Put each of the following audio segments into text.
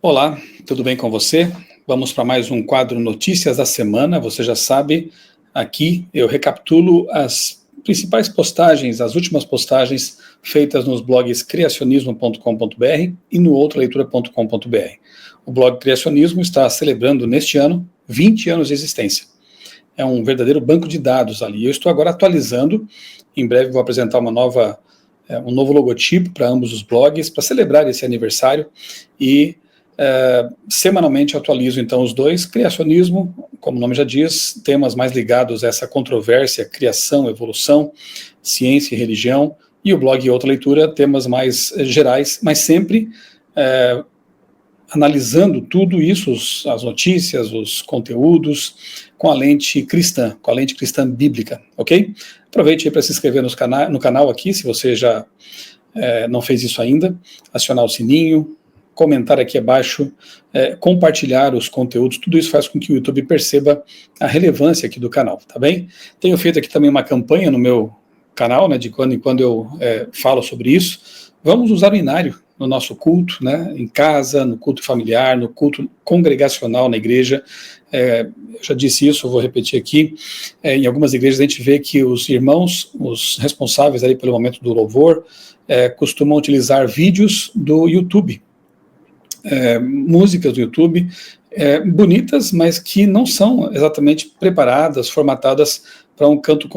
Olá, tudo bem com você? Vamos para mais um quadro Notícias da Semana. Você já sabe, aqui eu recapitulo as principais postagens, as últimas postagens feitas nos blogs criacionismo.com.br e no outraleitura.com.br. O blog Criacionismo está celebrando neste ano 20 anos de existência. É um verdadeiro banco de dados ali. Eu estou agora atualizando, em breve vou apresentar um novo logotipo para ambos os blogs, para celebrar esse aniversário e semanalmente atualizo então os dois. Criacionismo, como o nome já diz, temas mais ligados a essa controvérsia, criação, evolução, ciência e religião, e o blog Outra Leitura, temas mais gerais, mas sempre analisando tudo isso, as notícias, os conteúdos, com a lente cristã bíblica, ok? Aproveite aí para se inscrever no canal aqui, se você já não fez isso ainda, acionar o sininho, comentar aqui abaixo, compartilhar os conteúdos, tudo isso faz com que o YouTube perceba a relevância aqui do canal, tá bem? Tenho feito aqui também uma campanha no meu canal, né, de quando em quando eu falo sobre isso. Vamos usar o inário no nosso culto, né, em casa, no culto familiar, no culto congregacional na igreja. Eu já disse isso, eu vou repetir aqui. Em algumas igrejas a gente vê que os irmãos, os responsáveis ali pelo momento do louvor, costumam utilizar vídeos do YouTube, músicas do YouTube, bonitas, mas que não são exatamente preparadas, formatadas para um canto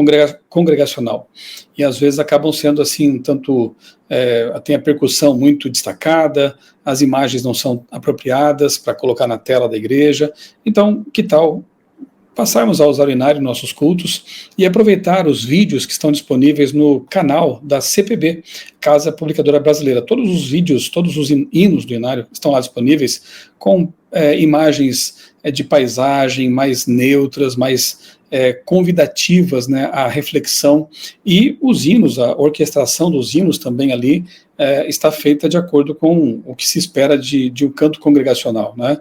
congregacional. E às vezes acabam sendo assim, tanto tem a percussão muito destacada, as imagens não são apropriadas para colocar na tela da igreja. Então, que tal passarmos a usar o inário em nossos cultos e aproveitar os vídeos que estão disponíveis no canal da CPB, Casa Publicadora Brasileira. Todos os vídeos, todos os hinos do inário estão lá disponíveis com imagens de paisagem mais neutras, mais convidativas, né, à reflexão, e os hinos, a orquestração dos hinos também ali está feita de acordo com o que se espera de um canto congregacional, né,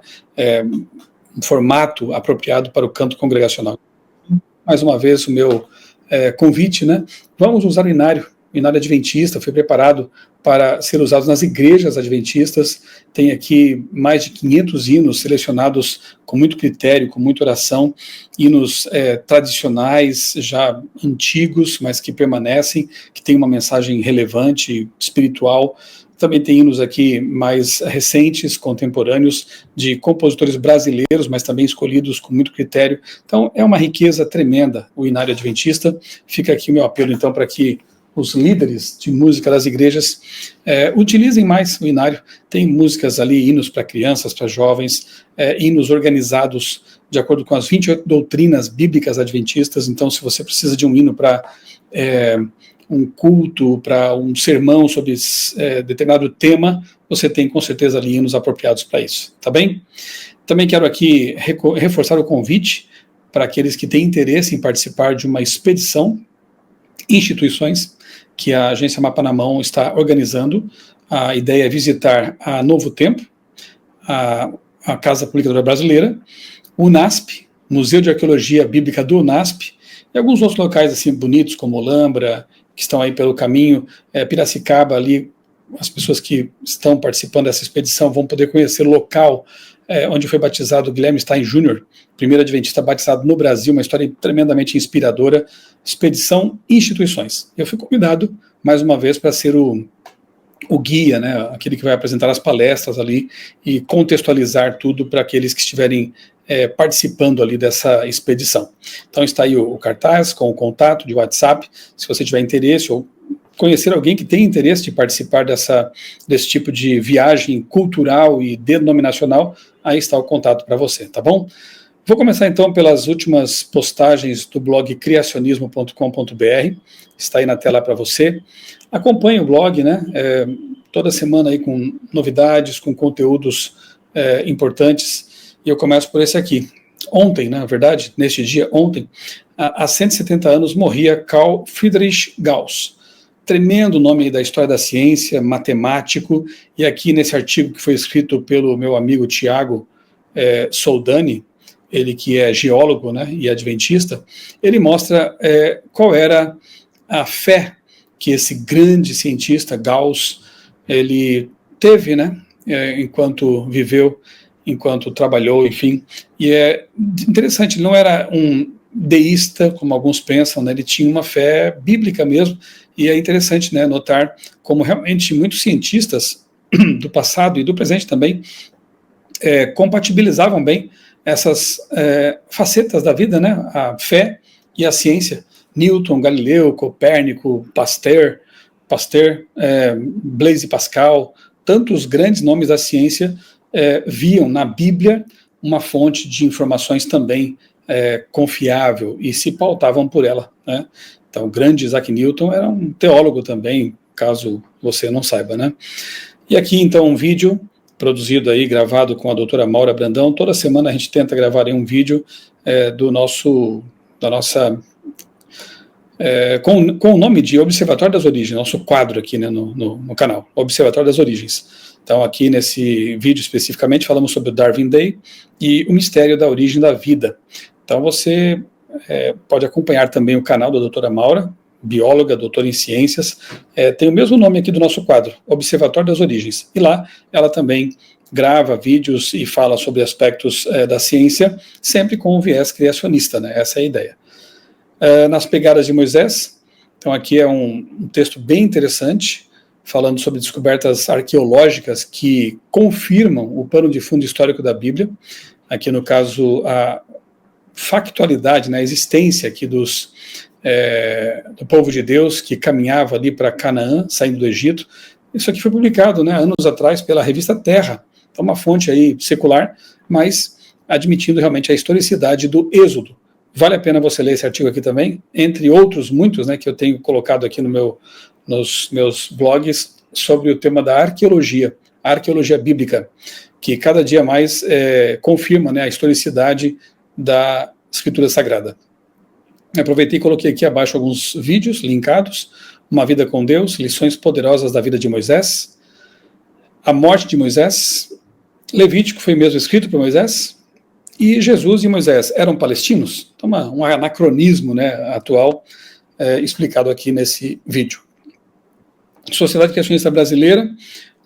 um formato apropriado para o canto congregacional. Mais uma vez o meu convite, né? Vamos usar o inário adventista, foi preparado para ser usado nas igrejas adventistas. Tem aqui mais de 500 hinos selecionados com muito critério, com muita oração, hinos tradicionais, já antigos, mas que permanecem, que têm uma mensagem relevante, espiritual. Também tem hinos aqui mais recentes, contemporâneos, de compositores brasileiros, mas também escolhidos com muito critério. Então, é uma riqueza tremenda o inário adventista. Fica aqui o meu apelo, então, para que os líderes de música das igrejas utilizem mais o inário. Tem músicas ali, hinos para crianças, para jovens, hinos organizados de acordo com as 28 doutrinas bíblicas adventistas. Então, se você precisa de um hino para um culto, para um sermão sobre determinado tema, você tem com certeza ali hinos apropriados para isso, tá bem? Também quero aqui reforçar o convite para aqueles que têm interesse em participar de uma expedição, instituições, que a Agência Mapa na Mão está organizando. A ideia é visitar a Novo Tempo, a Casa Publicadora Brasileira, o UNASP, Museu de Arqueologia Bíblica do UNASP, e alguns outros locais assim bonitos, como Olambra, que estão aí pelo caminho, Piracicaba ali. As pessoas que estão participando dessa expedição vão poder conhecer o local onde foi batizado Guilherme Stein Jr., primeiro adventista batizado no Brasil, uma história tremendamente inspiradora. Expedição Instituições. Eu fui convidado, mais uma vez, para ser o guia, né, aquele que vai apresentar as palestras ali e contextualizar tudo para aqueles que estiverem participando ali dessa expedição. Então está aí o cartaz com o contato de WhatsApp, se você tiver interesse ou conhecer alguém que tem interesse de participar desse tipo de viagem cultural e denominacional, aí está o contato para você, tá bom? Vou começar então pelas últimas postagens do blog criacionismo.com.br, está aí na tela para você. Acompanhe o blog, né, toda semana aí com novidades, com conteúdos importantes, e eu começo por esse aqui. Ontem, na verdade, neste dia, ontem, há 170 anos, morria Carl Friedrich Gauss. Tremendo nome da história da ciência, matemático, e aqui nesse artigo que foi escrito pelo meu amigo Tiago Soldani, ele que é geólogo, né, e adventista, ele mostra qual era a fé que esse grande cientista, Gauss, ele teve, né, enquanto viveu, enquanto trabalhou, enfim. E é interessante, ele não era um deísta, como alguns pensam, né? Ele tinha uma fé bíblica mesmo, e é interessante, né, notar como realmente muitos cientistas do passado e do presente também compatibilizavam bem essas facetas da vida, né? A fé e a ciência. Newton, Galileu, Copérnico, Pasteur, Blaise Pascal, tantos grandes nomes da ciência viam na Bíblia uma fonte de informações também confiável e se pautavam por ela, né? Então, o grande Isaac Newton era um teólogo também, caso você não saiba, né? E aqui, então, um vídeo produzido aí, gravado com a doutora Maura Brandão. Toda semana a gente tenta gravar aí um vídeo com o nome de Observatório das Origens, nosso quadro aqui, né, no canal, Observatório das Origens. Então, aqui nesse vídeo especificamente, falamos sobre o Darwin Day e o mistério da origem da vida. Então, você pode acompanhar também o canal da doutora Maura, bióloga, doutora em ciências, tem o mesmo nome aqui do nosso quadro, Observatório das Origens. E lá ela também grava vídeos e fala sobre aspectos da ciência, sempre com um viés criacionista, né? Essa é a ideia. Nas Pegadas de Moisés, então aqui é um texto bem interessante, falando sobre descobertas arqueológicas que confirmam o pano de fundo histórico da Bíblia. Aqui, no caso, a factualidade, né, a existência aqui do povo de Deus que caminhava ali para Canaã, saindo do Egito. Isso aqui foi publicado, né, anos atrás pela revista Terra. Então, uma fonte aí secular, mas admitindo realmente a historicidade do Êxodo. Vale a pena você ler esse artigo aqui também, entre outros muitos, né, que eu tenho colocado aqui nos meus blogs sobre o tema da arqueologia, a arqueologia bíblica, que cada dia mais confirma, né, a historicidade da Escritura Sagrada. Aproveitei e coloquei aqui abaixo alguns vídeos linkados: Uma Vida com Deus, Lições Poderosas da Vida de Moisés, A Morte de Moisés, Levítico foi mesmo escrito por Moisés, e Jesus e Moisés eram palestinos? Então, um anacronismo, né, atual, explicado aqui nesse vídeo. Sociedade Criacionista Brasileira,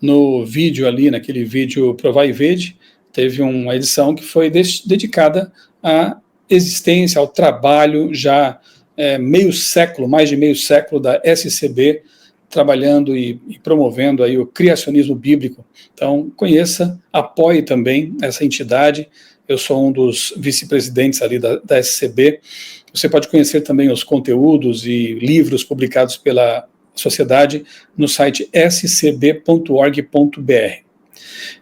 no vídeo ali, naquele vídeo Provai e Vede, teve uma edição que foi dedicada à existência, ao trabalho já mais de meio século da SCB, trabalhando e promovendo aí o criacionismo bíblico. Então, conheça, apoie também essa entidade. Eu sou um dos vice-presidentes ali da SCB. Você pode conhecer também os conteúdos e livros publicados pela sociedade no site scb.org.br.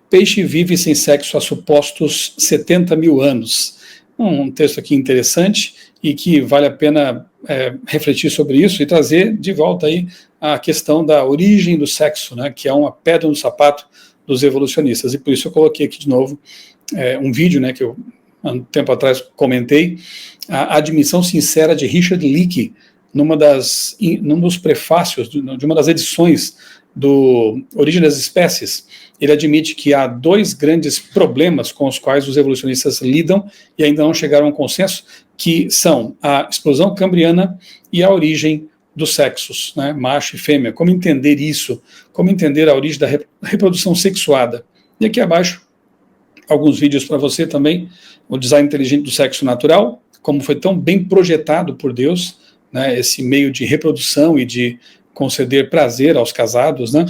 Peixe vive sem sexo há supostos 70 mil anos. Um texto aqui interessante e que vale a pena refletir sobre isso e trazer de volta aí a questão da origem do sexo, né, que é uma pedra no sapato dos evolucionistas. E por isso eu coloquei aqui de novo um vídeo, né, que eu há um tempo atrás comentei, a admissão sincera de Richard Leakey, num dos prefácios de uma das edições do Origem das Espécies. Ele admite que há dois grandes problemas com os quais os evolucionistas lidam e ainda não chegaram a um consenso, que são a explosão cambriana e a origem dos sexos, né, macho e fêmea. Como entender isso? Como entender a origem da reprodução sexuada? E aqui abaixo, alguns vídeos para você também, o design inteligente do sexo natural, como foi tão bem projetado por Deus, né, esse meio de reprodução e de conceder prazer aos casados, né,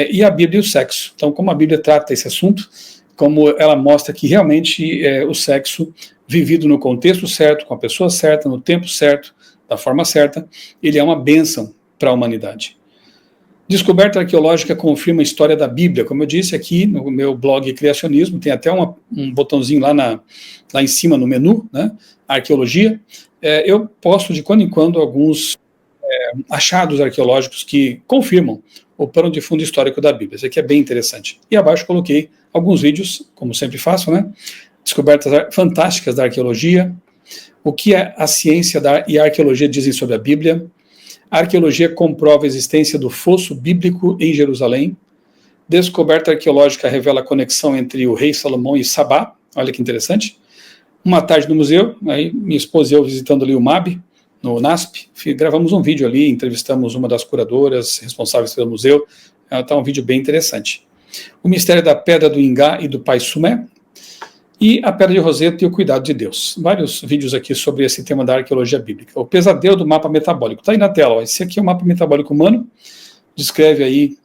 e a Bíblia e o sexo. Então, como a Bíblia trata esse assunto, como ela mostra que realmente o sexo, vivido no contexto certo, com a pessoa certa, no tempo certo, da forma certa, ele é uma bênção para a humanidade. Descoberta arqueológica confirma a história da Bíblia. Como eu disse aqui no meu blog Criacionismo, tem até um botãozinho lá em cima no menu, né, arqueologia. Eu posto de quando em quando alguns achados arqueológicos que confirmam o pano de fundo histórico da Bíblia. Isso aqui é bem interessante. E abaixo coloquei alguns vídeos, como sempre faço, né? Descobertas fantásticas da arqueologia, o que a ciência e a arqueologia dizem sobre a Bíblia. A arqueologia comprova a existência do fosso bíblico em Jerusalém. Descoberta arqueológica revela a conexão entre o rei Salomão e Sabá. Olha que interessante. Uma tarde no museu, aí minha esposa e eu visitando ali o MAB, no NASP, gravamos um vídeo ali, entrevistamos uma das curadoras responsáveis pelo museu. Está um vídeo bem interessante. O mistério da pedra do Ingá e do Pai Sumé, e a pedra de Roseta e o cuidado de Deus. Vários vídeos aqui sobre esse tema da arqueologia bíblica. O pesadelo do mapa metabólico. Está aí na tela. Ó. Esse aqui é o mapa metabólico humano. Descreve aí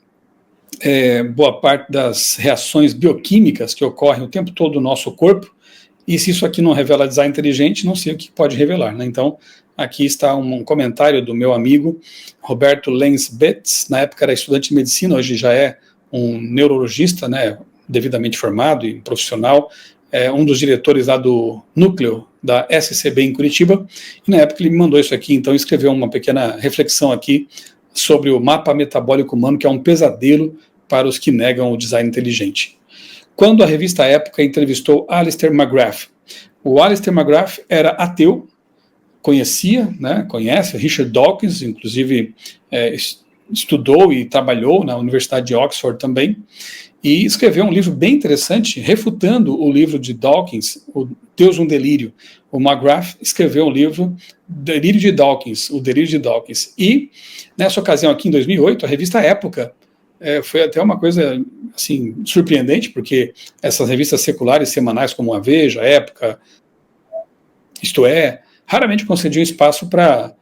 boa parte das reações bioquímicas que ocorrem o tempo todo no nosso corpo. E se isso aqui não revela design inteligente, não sei o que pode revelar. Né? Então, aqui está um comentário do meu amigo Roberto Lenz Betts. Na época era estudante de medicina, hoje já é um neurologista, né, devidamente formado e profissional. Um dos diretores lá do núcleo da SCB em Curitiba, e na época ele me mandou isso aqui, então escreveu uma pequena reflexão aqui sobre o mapa metabólico humano, que é um pesadelo para os que negam o design inteligente. Quando a revista Época entrevistou Alistair McGrath, o Alistair McGrath era ateu, conhece Richard Dawkins, inclusive estudou e trabalhou na Universidade de Oxford também, e escreveu um livro bem interessante, refutando o livro de Dawkins, o Deus um Delírio. O McGrath escreveu um livro, Delírio de Dawkins, o Delírio de Dawkins. E, nessa ocasião aqui, em 2008, a revista Época, foi até uma coisa, assim, surpreendente, porque essas revistas seculares semanais, como a Veja, a Época, Isto É, raramente concediam espaço para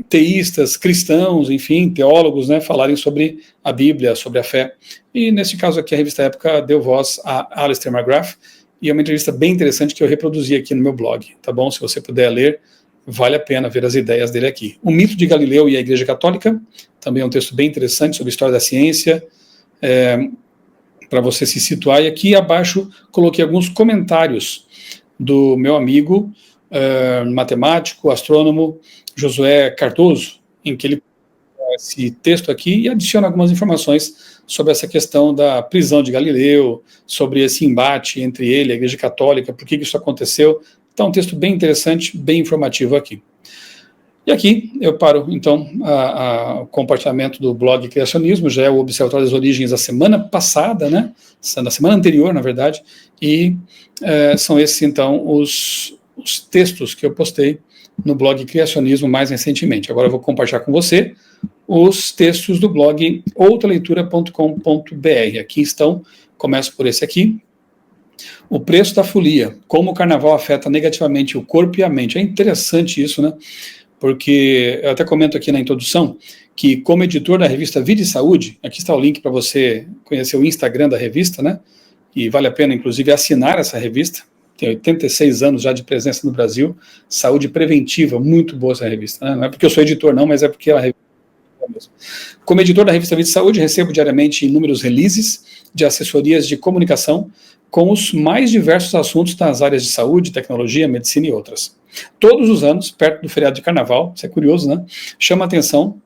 teístas, cristãos, enfim, teólogos, né, falarem sobre a Bíblia, sobre a fé. E nesse caso aqui a revista Época deu voz a Alistair McGrath, e é uma entrevista bem interessante que eu reproduzi aqui no meu blog, tá bom? Se você puder ler, vale a pena ver as ideias dele aqui. O mito de Galileu e a Igreja Católica, também é um texto bem interessante sobre a história da ciência, para você se situar. E aqui abaixo coloquei alguns comentários do meu amigo matemático, astrônomo, Josué Cardoso, em que ele esse texto aqui e adiciona algumas informações sobre essa questão da prisão de Galileu, sobre esse embate entre ele e a Igreja Católica, por que isso aconteceu. Então, um texto bem interessante, bem informativo aqui. E aqui eu paro, então, o compartilhamento do blog Criacionismo, já é o Observatório das Origens da semana passada, né? Na semana anterior, na verdade, e são esses, então, os textos que eu postei no blog Criacionismo mais recentemente. Agora eu vou compartilhar com você os textos do blog outraleitura.com.br. Aqui estão, começo por esse aqui. O preço da folia, como o carnaval afeta negativamente o corpo e a mente. É interessante isso, né? Porque eu até comento aqui na introdução que, como editor da revista Vida e Saúde, aqui está o link para você conhecer o Instagram da revista, né? E vale a pena, inclusive, assinar essa revista. Tem 86 anos já de presença no Brasil. Saúde preventiva, muito boa essa revista. Né? Não é porque eu sou editor, não, mas é porque ela é mesmo. Como editor da revista Vida e Saúde, recebo diariamente inúmeros releases de assessorias de comunicação com os mais diversos assuntos das áreas de saúde, tecnologia, medicina e outras. Todos os anos, perto do feriado de carnaval, isso é curioso, né? Chama a atenção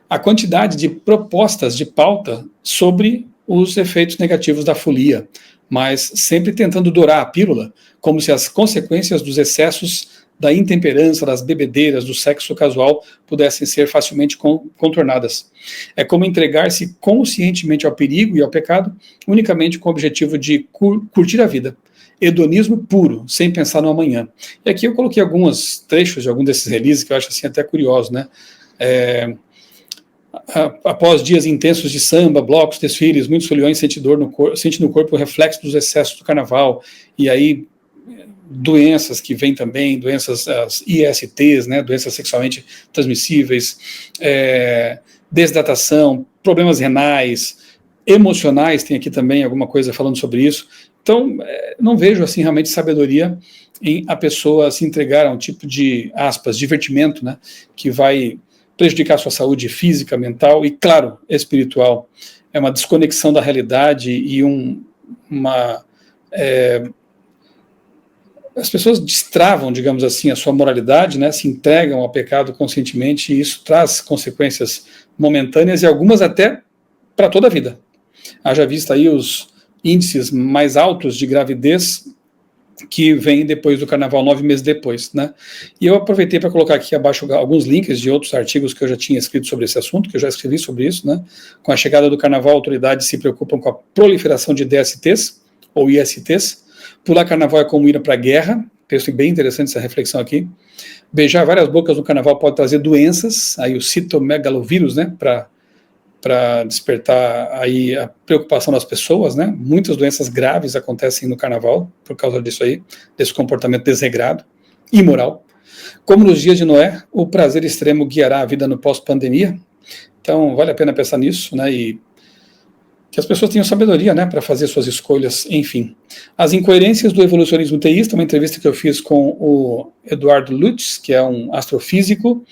a quantidade de propostas de pauta sobre os efeitos negativos da folia, mas sempre tentando dourar a pílula, como se as consequências dos excessos da intemperança, das bebedeiras, do sexo casual pudessem ser facilmente contornadas. É como entregar-se conscientemente ao perigo e ao pecado, unicamente com o objetivo de curtir a vida. Hedonismo puro, sem pensar no amanhã. E aqui eu coloquei alguns trechos de algum desses releases que eu acho assim até curioso, né? Após dias intensos de samba, blocos, desfiles, muitos foliões sentem no corpo o reflexo dos excessos do carnaval, e aí doenças que vêm também, doenças, as ISTs, né, doenças sexualmente transmissíveis, desidratação, problemas renais, emocionais, tem aqui também alguma coisa falando sobre isso. Então, não vejo assim realmente sabedoria em a pessoa se entregar a um tipo de, aspas, divertimento, né, que vai prejudicar a sua saúde física, mental e, claro, espiritual. É uma desconexão da realidade e as pessoas destravam, digamos assim, a sua moralidade, né, se entregam ao pecado conscientemente, e isso traz consequências momentâneas e algumas até para toda a vida. Haja vista aí os índices mais altos de gravidez que vem depois do carnaval, 9 meses depois, né? E eu aproveitei para colocar aqui abaixo alguns links de outros artigos que eu já tinha escrito sobre esse assunto, que eu já escrevi sobre isso, né? Com a chegada do carnaval, autoridades se preocupam com a proliferação de DSTs, ou ISTs. Pular carnaval é como ir para a guerra, texto bem interessante essa reflexão aqui. Beijar várias bocas no carnaval pode trazer doenças, aí o citomegalovírus, né? Para para despertar aí a preocupação das pessoas, né? Muitas doenças graves acontecem no carnaval por causa disso aí, desse comportamento desregrado, imoral. Como nos dias de Noé, o prazer extremo guiará a vida no pós-pandemia. Então, vale a pena pensar nisso, né? E que as pessoas tenham sabedoria, né, para fazer suas escolhas, enfim. As incoerências do evolucionismo teísta, uma entrevista que eu fiz com o Eduardo Lutz, que é um astrofísico,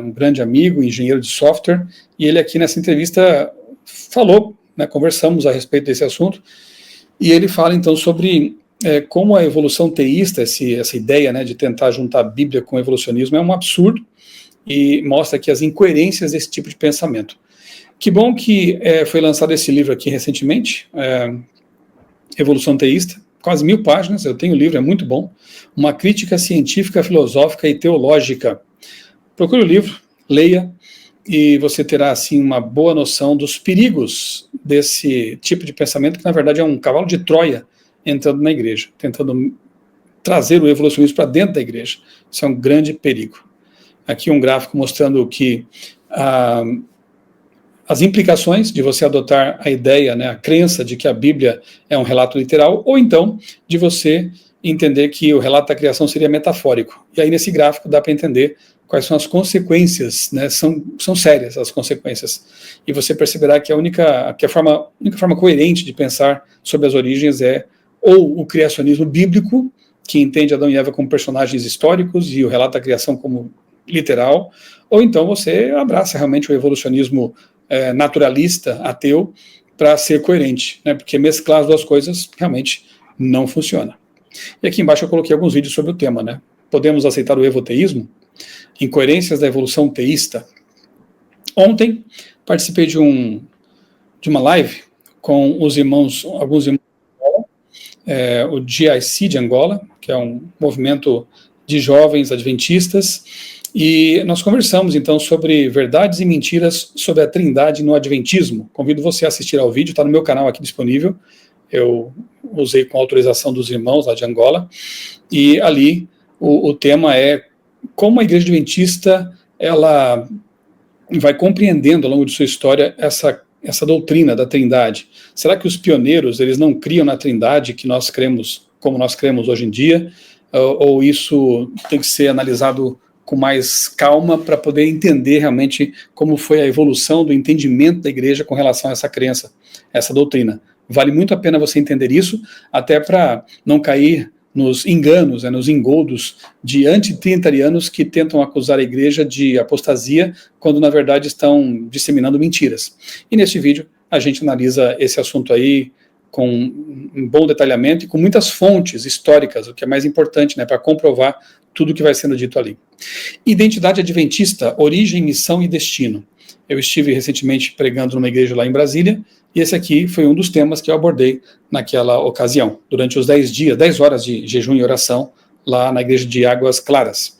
um grande amigo, engenheiro de software, e ele aqui nessa entrevista falou, né, conversamos a respeito desse assunto, e ele fala então sobre como a evolução teísta, essa ideia, né, de tentar juntar a Bíblia com o evolucionismo é um absurdo, e mostra aqui as incoerências desse tipo de pensamento. Que bom que foi lançado esse livro aqui recentemente, Evolução Teísta, quase 1000 páginas, eu tenho o livro, é muito bom, uma crítica científica, filosófica e teológica. Procure o livro, leia, e você terá, assim, uma boa noção dos perigos desse tipo de pensamento, que na verdade é um cavalo de Troia entrando na igreja, tentando trazer o evolucionismo para dentro da igreja. Isso é um grande perigo. Aqui um gráfico mostrando que as implicações de você adotar a ideia, né, a crença de que a Bíblia é um relato literal, ou então de você entender que o relato da criação seria metafórico. E aí nesse gráfico dá para entender quais são as consequências, né, são sérias as consequências. E você perceberá que a única forma coerente de pensar sobre as origens é ou o criacionismo bíblico, que entende Adão e Eva como personagens históricos e o relato da criação como literal, ou então você abraça realmente o evolucionismo naturalista, ateu, para ser coerente, né? Porque mesclar as duas coisas realmente não funciona. E aqui embaixo eu coloquei alguns vídeos sobre o tema, né? Podemos aceitar o evoteísmo? Incoerências da evolução teísta. Ontem participei de uma live com alguns irmãos de Angola, o GIC de Angola, que é um movimento de jovens adventistas, e nós conversamos, então, sobre verdades e mentiras sobre a Trindade no Adventismo. Convido você a assistir ao vídeo, está no meu canal aqui disponível. Eu usei com autorização dos irmãos lá de Angola. E ali o tema é como a Igreja Adventista ela vai compreendendo ao longo de sua história essa doutrina da Trindade. Será que os pioneiros eles não criam na Trindade que nós cremos, como nós cremos hoje em dia? Ou isso tem que ser analisado com mais calma para poder entender realmente como foi a evolução do entendimento da igreja com relação a essa crença, essa doutrina. Vale muito a pena você entender isso, até para não cair nos enganos, nos engodos de antitrinitarianos que tentam acusar a igreja de apostasia, quando na verdade estão disseminando mentiras. E neste vídeo a gente analisa esse assunto aí com um bom detalhamento e com muitas fontes históricas, o que é mais importante, né, para comprovar tudo que vai sendo dito ali. Identidade adventista, origem, missão e destino. Eu estive recentemente pregando numa igreja lá em Brasília, e esse aqui foi um dos temas que eu abordei naquela ocasião, durante os 10 horas de jejum e oração, lá na igreja de Águas Claras.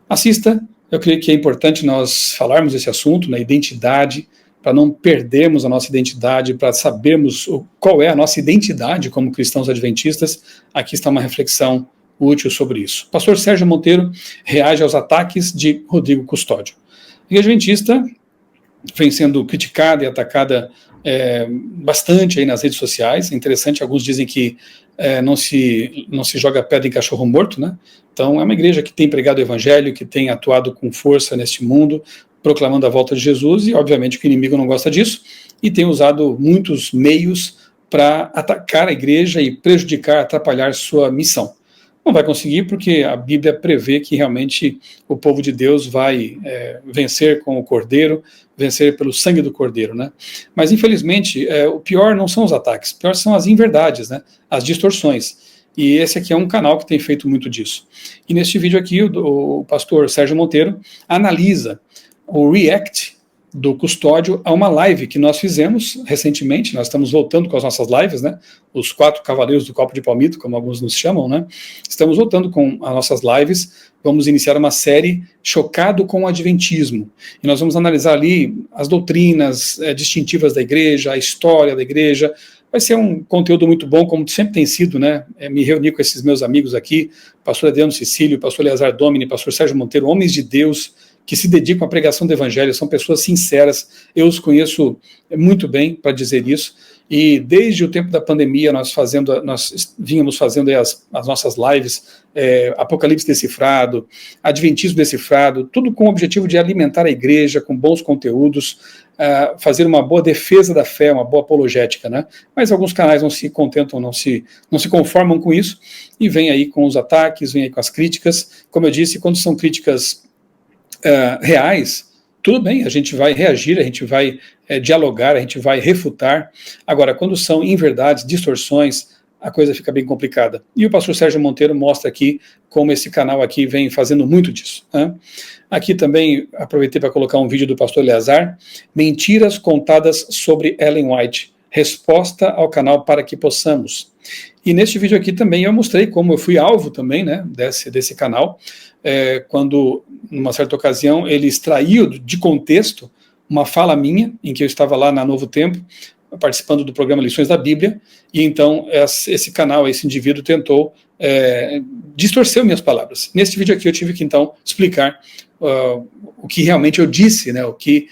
Assista, eu creio que é importante nós falarmos desse assunto, na identidade, para não perdermos a nossa identidade, para sabermos qual é a nossa identidade como cristãos adventistas. Aqui está uma reflexão útil sobre isso. Pastor Sérgio Monteiro reage aos ataques de Rodrigo Custódio. A Igreja Adventista vem sendo criticada e atacada bastante aí nas redes sociais. É interessante, alguns dizem que não se joga pedra em cachorro morto, né? Então é uma igreja que tem pregado o evangelho, que tem atuado com força neste mundo, proclamando a volta de Jesus, e obviamente que o inimigo não gosta disso, e tem usado muitos meios para atacar a igreja e prejudicar, atrapalhar sua missão. Não vai conseguir, porque a Bíblia prevê que realmente o povo de Deus vai vencer com o Cordeiro, vencer pelo sangue do Cordeiro, né? Mas, infelizmente, o pior não são os ataques, o pior são as inverdades, né? As distorções. E esse aqui é um canal que tem feito muito disso. E neste vídeo aqui, o pastor Sérgio Monteiro analisa o react do Custódio a uma live que nós fizemos recentemente. Nós estamos voltando com as nossas lives, né? Os 4 cavaleiros do copo de palmito, como alguns nos chamam, né? Estamos voltando com as nossas lives. Vamos iniciar uma série Chocado com o Adventismo. E nós vamos analisar ali as doutrinas distintivas da igreja, a história da igreja. Vai ser um conteúdo muito bom, como sempre tem sido, né? Me reuni com esses meus amigos aqui, pastor Adriano Cecílio, pastor Eleazar Domini, pastor Sérgio Monteiro, homens de Deus, que se dedicam à pregação do evangelho, são pessoas sinceras, eu os conheço muito bem para dizer isso, e desde o tempo da pandemia nós vínhamos fazendo as nossas lives, Apocalipse Decifrado, Adventismo Decifrado, tudo com o objetivo de alimentar a igreja com bons conteúdos, fazer uma boa defesa da fé, uma boa apologética, né? Mas alguns canais não se contentam, não se conformam com isso, e vêm aí com os ataques, vêm aí com as críticas. Como eu disse, quando são críticas reais, tudo bem, a gente vai reagir, a gente vai dialogar, a gente vai refutar. Agora, quando são inverdades, distorções, a coisa fica bem complicada. E o pastor Sérgio Monteiro mostra aqui como esse canal aqui vem fazendo muito disso, né? Aqui também aproveitei para colocar um vídeo do pastor Eleazar, mentiras contadas sobre Ellen White, resposta ao canal para que possamos. E neste vídeo aqui também eu mostrei como eu fui alvo também, né, desse canal, quando, numa certa ocasião, ele extraiu de contexto uma fala minha, em que eu estava lá na Novo Tempo, participando do programa Lições da Bíblia, e então esse canal, esse indivíduo tentou distorcer minhas palavras. Neste vídeo aqui eu tive que então explicar o que realmente eu disse, né, o que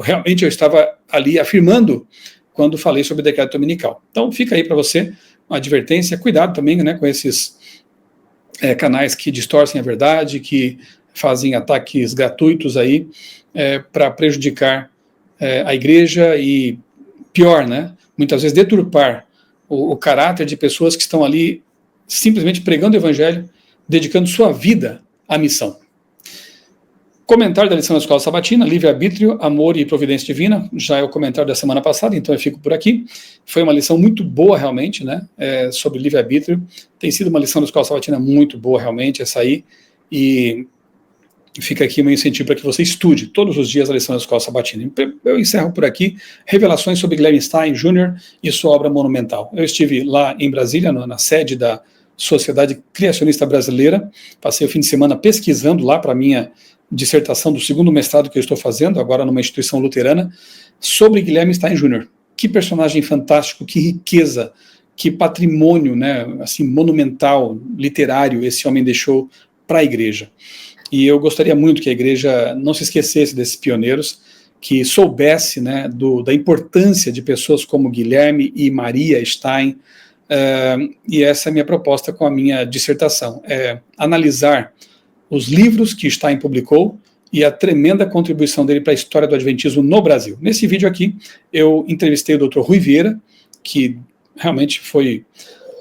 realmente eu estava ali afirmando quando falei sobre o decreto dominical. Então fica aí para você uma advertência, cuidado também, né, com esses canais que distorcem a verdade, que fazem ataques gratuitos aí para prejudicar a igreja e, pior, né, muitas vezes deturpar o caráter de pessoas que estão ali simplesmente pregando o evangelho, dedicando sua vida à missão. Comentário da lição da Escola Sabatina, livre-arbítrio, amor e providência divina, já é o comentário da semana passada, então eu fico por aqui. Foi uma lição muito boa realmente, né, sobre livre-arbítrio. Tem sido uma lição da Escola Sabatina muito boa realmente, essa aí, e fica aqui o meu incentivo para que você estude todos os dias a lição da Escola Sabatina. Eu encerro por aqui, revelações sobre Guilherme Stein Jr. e sua obra monumental. Eu estive lá em Brasília, na sede da Sociedade Criacionista Brasileira, passei o fim de semana pesquisando lá para a minha dissertação do segundo mestrado que eu estou fazendo, agora numa instituição luterana, sobre Guilherme Stein Jr. Que personagem fantástico, que riqueza, que patrimônio, né, assim, monumental, literário, esse homem deixou para a igreja. E eu gostaria muito que a igreja não se esquecesse desses pioneiros, que soubesse, né, da importância de pessoas como Guilherme e Maria Stein, e essa é a minha proposta com a minha dissertação, analisar os livros que Stein publicou e a tremenda contribuição dele para a história do Adventismo no Brasil. Nesse vídeo aqui, eu entrevistei o Dr. Rui Vieira, que realmente foi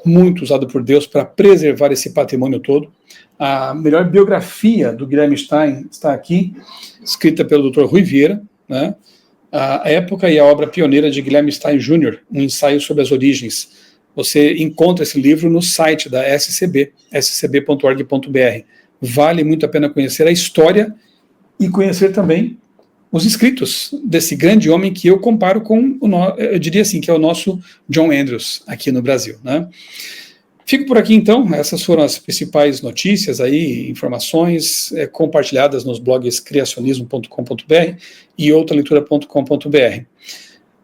muito usado por Deus para preservar esse patrimônio todo. A melhor biografia do Guilherme Stein está aqui, escrita pelo Dr. Rui Vieira, né? A época e a obra pioneira de Guilherme Stein Jr., um ensaio sobre as origens. Você encontra esse livro no site da SCB, scb.org.br. Vale muito a pena conhecer a história e conhecer também os escritos desse grande homem que eu comparo com, eu diria assim, que é o nosso John Andrews aqui no Brasil, né? Fico por aqui então, essas foram as principais notícias aí, informações compartilhadas nos blogs criacionismo.com.br e outraleitura.com.br.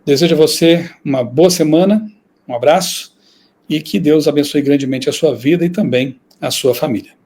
Desejo a você uma boa semana, um abraço e que Deus abençoe grandemente a sua vida e também a sua família.